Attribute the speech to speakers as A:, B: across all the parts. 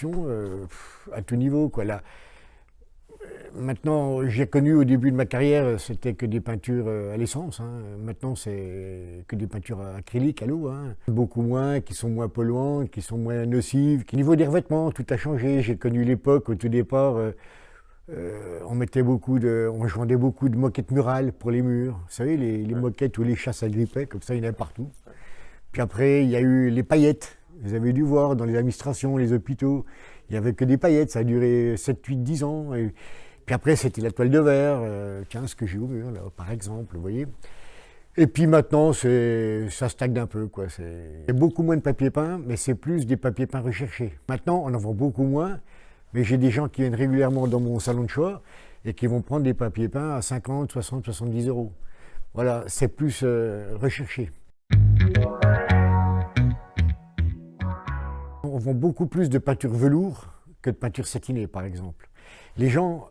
A: l'évolution à tout niveau, quoi. Là, maintenant, j'ai connu au début de ma carrière, c'était que des peintures à l'essence, hein. Maintenant, c'est que des peintures acryliques à l'eau, hein. Beaucoup moins, qui sont moins polluantes, qui sont moins nocives. Au niveau des revêtements, tout a changé. J'ai connu l'époque, au tout départ, je vendait beaucoup de moquettes murales pour les murs. Vous savez, les moquettes où les chats s'agrippaient, comme ça, il y en avait partout. Puis après, il y a eu les paillettes. Vous avez dû voir dans les administrations, les hôpitaux, il n'y avait que des paillettes. Ça a duré 7, 8, 10 ans. Et puis après, c'était la toile de verre, ce que j'ai au mur, là, par exemple, vous voyez. Et puis maintenant, ça stagne un peu, quoi. C'est beaucoup moins de papier peint, mais c'est plus des papiers peints recherchés. Maintenant, on en vend beaucoup moins, mais j'ai des gens qui viennent régulièrement dans mon salon de choix et qui vont prendre des papiers peints à 50, 60, 70 euros. Voilà, c'est plus recherché. On vend beaucoup plus de peinture velours que de peinture satinée, par exemple. Les gens,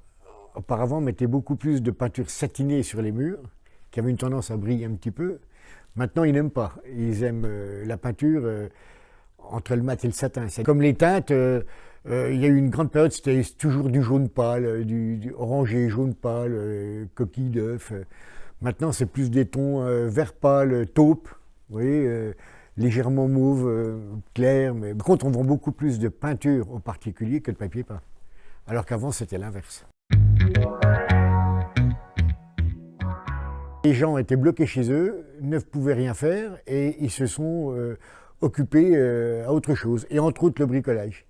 A: auparavant, mettaient beaucoup plus de peinture satinée sur les murs, qui avait une tendance à briller un petit peu. Maintenant, ils n'aiment pas. Ils aiment la peinture entre le mat et le satin. C'est comme les teintes, il y a eu une grande période, c'était toujours du jaune pâle, du orangé, jaune pâle, coquille d'œuf. Maintenant, c'est plus des tons vert pâle, taupe, vous voyez, légèrement mauve, clair. Mais par contre, on vend beaucoup plus de peinture au particulier que de papier peint. Alors qu'avant, c'était l'inverse. Les gens étaient bloqués chez eux, ne pouvaient rien faire et ils se sont occupés à autre chose, et entre autres le bricolage.